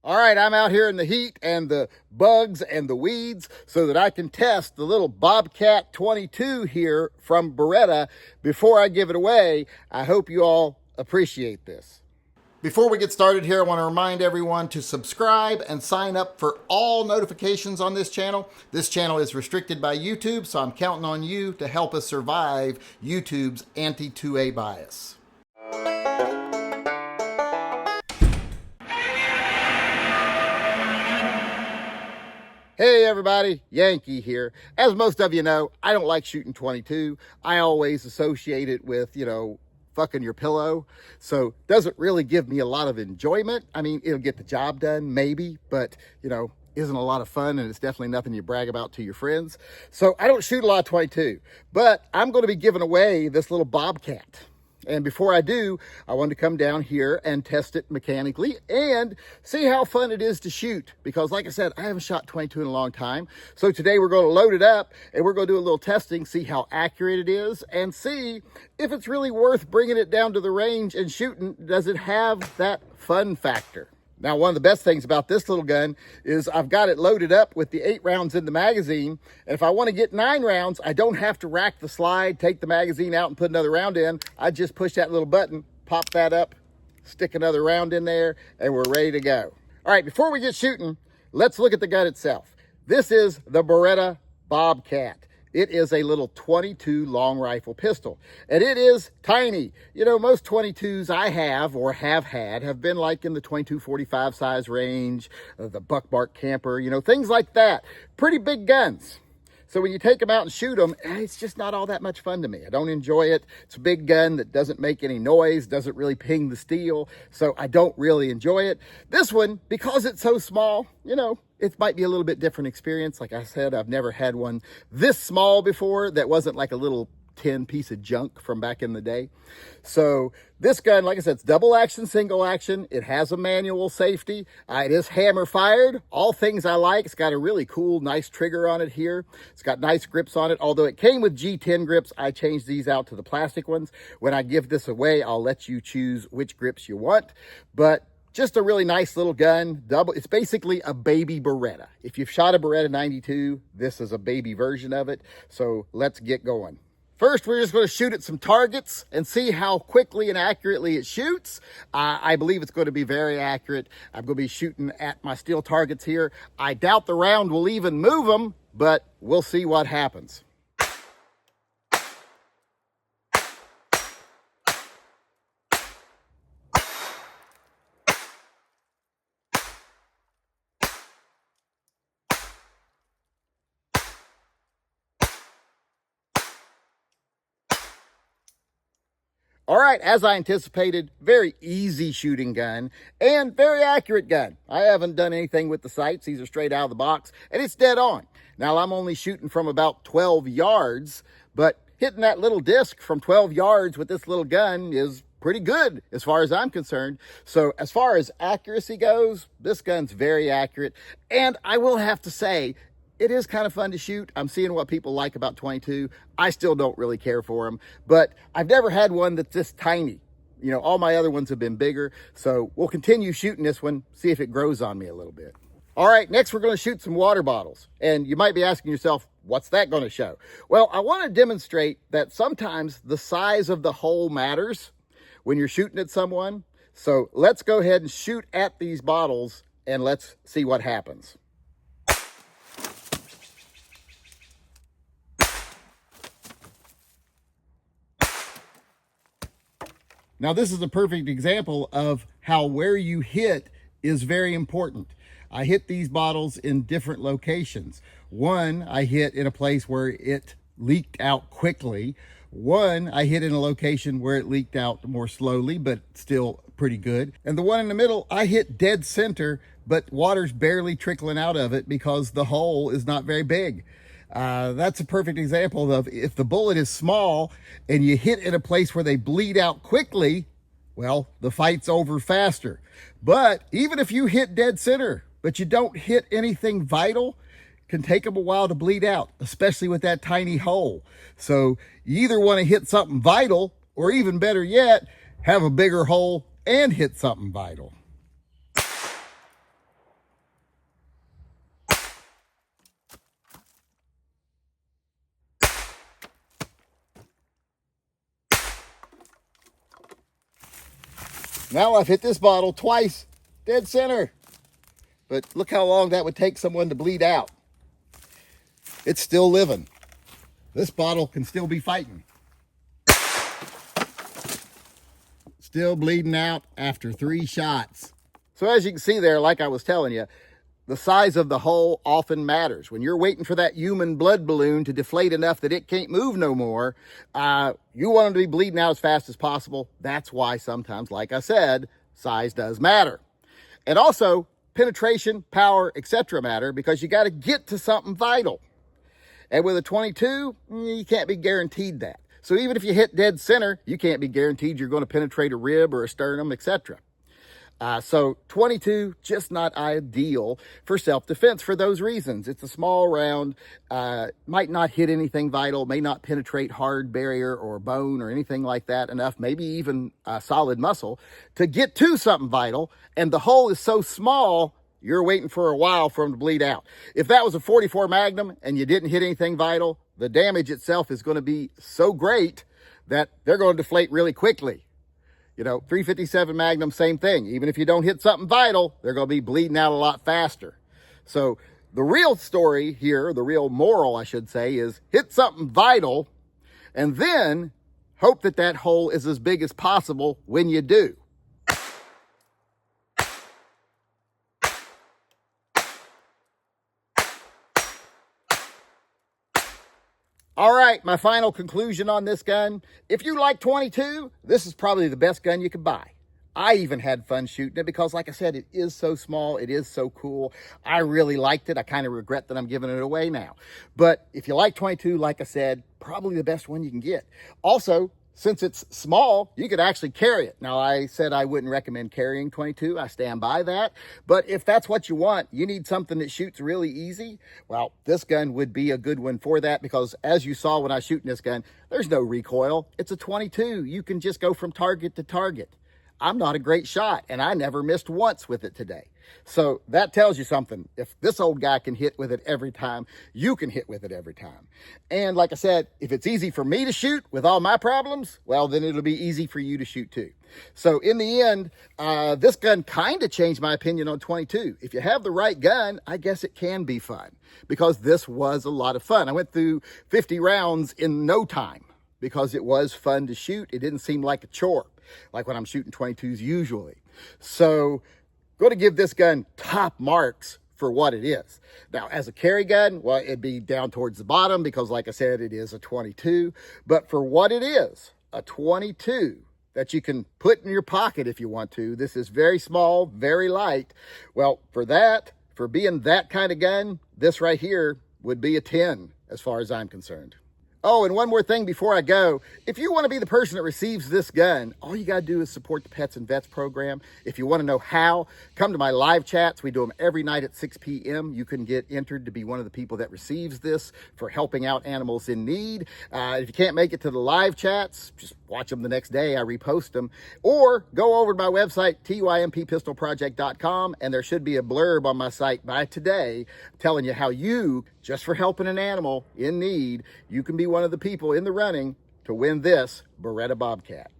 All right, I'm out here in the heat and the bugs and the weeds so that I can test the little Bobcat 22 here from Beretta before I give it away. I hope you all appreciate this. Before we get started here, I want to remind everyone to subscribe and sign up for all notifications on this channel. This channel is restricted by YouTube, so I'm counting on you to help us survive YouTube's anti-2A bias. Hey everybody, Yankee here. As most of you know, I don't like shooting 22. I always associate it with, fucking your pillow. So doesn't really give me a lot of enjoyment. I mean, it'll get the job done, maybe, but, isn't a lot of fun, and it's definitely nothing you brag about to your friends. So I don't shoot a lot of 22, but I'm going to be giving away this little Bobcat. And before I do, I wanted to come down here and test it mechanically and see how fun it is to shoot. Because like I said, I haven't shot 22 in a long time. So today we're going to load it up and we're going to do a little testing, see how accurate it is, and see if it's really worth bringing it down to the range and shooting. Does it have that fun factor? Now, one of the best things about this little gun is I've got it loaded up with the 8 rounds in the magazine. And if I want to get 9 rounds, I don't have to rack the slide, take the magazine out and put another round in. I just push that little button, pop that up, stick another round in there, and we're ready to go. All right, before we get shooting, let's look at the gun itself. This is the Beretta Bobcat. It is a little 22 long rifle pistol, and it is tiny. Most 22s I have or have had have been like in the 22-45 size range, the Buckbark Camper, things like that. Pretty big guns. So when you take them out and shoot them, it's just not all that much fun to me. I don't enjoy it. It's a big gun that doesn't make any noise, doesn't really ping the steel, so I don't really enjoy it. This one, because it's so small, it might be a little bit different experience. Like I said, I've never had one this small before that wasn't like a little tin piece of junk from back in the day. So this gun, like I said, it's double action, single action. It has a manual safety. It is hammer fired. All things I like. It's got a really cool, nice trigger on it here. It's got nice grips on it. Although it came with G10 grips, I changed these out to the plastic ones. When I give this away, I'll let you choose which grips you want. But just a really nice little gun. It's basically a baby Beretta. If you've shot a Beretta 92, this is a baby version of it. So let's get going. First, we're just going to shoot at some targets and see how quickly and accurately it shoots. I believe it's going to be very accurate. I'm going to be shooting at my steel targets here. I doubt the round will even move them, but we'll see what happens. All right, as I anticipated, very easy shooting gun and very accurate gun. I haven't done anything with the sights. These are straight out of the box, and it's dead on. Now, I'm only shooting from about 12 yards, but hitting that little disc from 12 yards with this little gun is pretty good as far as I'm concerned. So as far as accuracy goes, this gun's very accurate. And I will have to say, it is kind of fun to shoot. I'm seeing what people like about 22. I still don't really care for them, but I've never had one that's this tiny. All my other ones have been bigger. So we'll continue shooting this one, see if it grows on me a little bit. All right, next we're going to shoot some water bottles. And you might be asking yourself, what's that going to show? Well, I want to demonstrate that sometimes the size of the hole matters when you're shooting at someone. So let's go ahead and shoot at these bottles and let's see what happens. Now, this is a perfect example of how where you hit is very important. I hit these bottles in different locations. One, I hit in a place where it leaked out quickly. One, I hit in a location where it leaked out more slowly, but still pretty good. And the one in the middle, I hit dead center, but water's barely trickling out of it because the hole is not very big. That's a perfect example of if the bullet is small and you hit in a place where they bleed out quickly, well, the fight's over faster. But even if you hit dead center, but you don't hit anything vital, it can take them a while to bleed out, especially with that tiny hole. So you either want to hit something vital, or even better yet, have a bigger hole and hit something vital. Now I've hit this bottle twice, dead center. But look how long that would take someone to bleed out. It's still living. This bottle can still be fighting. Still bleeding out after 3 shots. So as you can see there, like I was telling you, the size of the hole often matters. When you're waiting for that human blood balloon to deflate enough that it can't move no more, you want them to be bleeding out as fast as possible. That's why sometimes, like I said, size does matter. And also, penetration, power, etc. matter, because you got to get to something vital. And with a 22, you can't be guaranteed that. So even if you hit dead center, you can't be guaranteed you're going to penetrate a rib or a sternum, etc. So 22, just not ideal for self-defense for those reasons. It's a small round, might not hit anything vital, may not penetrate hard barrier or bone or anything like that enough, maybe even solid muscle to get to something vital. And the hole is so small, you're waiting for a while for them to bleed out. If that was a 44 Magnum and you didn't hit anything vital, the damage itself is going to be so great that they're going to deflate really quickly. You know, 357 Magnum, same thing. Even if you don't hit something vital, they're going to be bleeding out a lot faster. So the real story here, the real moral, I should say, is hit something vital and then hope that that hole is as big as possible when you do. All right, my final conclusion on this gun. If you like 22, this is probably the best gun you could buy. I even had fun shooting it because, like I said, it is so small. It is so cool. I really liked it. I kind of regret that I'm giving it away now. But if you like 22, like I said, probably the best one you can get. Also, since it's small, you could actually carry it. Now, I said I wouldn't recommend carrying 22. I stand by that. But if that's what you want, you need something that shoots really easy. Well, this gun would be a good one for that because as you saw when I was shooting this gun, there's no recoil. It's a 22. You can just go from target to target. I'm not a great shot, and I never missed once with it today. So that tells you something. If this old guy can hit with it every time, you can hit with it every time. And like I said, if it's easy for me to shoot with all my problems, well, then it'll be easy for you to shoot too. So in the end, this gun kind of changed my opinion on 22. If you have the right gun, I guess it can be fun because this was a lot of fun. I went through 50 rounds in no time because it was fun to shoot. It didn't seem like a chore, like when I'm shooting 22s usually. So going to give this gun top marks for what it is. Now, as a carry gun, well, it'd be down towards the bottom because, like I said, it is a 22. But for what it is, a 22 that you can put in your pocket if you want to. This is very small, very light. Well, for that, for being that kind of gun, this right here would be a 10 as far as I'm concerned. Oh, and one more thing before I go. If you want to be the person that receives this gun, all you got to do is support the Pets and Vets program. If you want to know how, come to my live chats. We do them every night at 6 p.m. You can get entered to be one of the people that receives this for helping out animals in need. If you can't make it to the live chats, just watch them the next day. I repost them. Or go over to my website, TYMPpistolproject.com, and there should be a blurb on my site by today telling you how you, just for helping an animal in need, you can be one of the people in the running to win this Beretta Bobcat.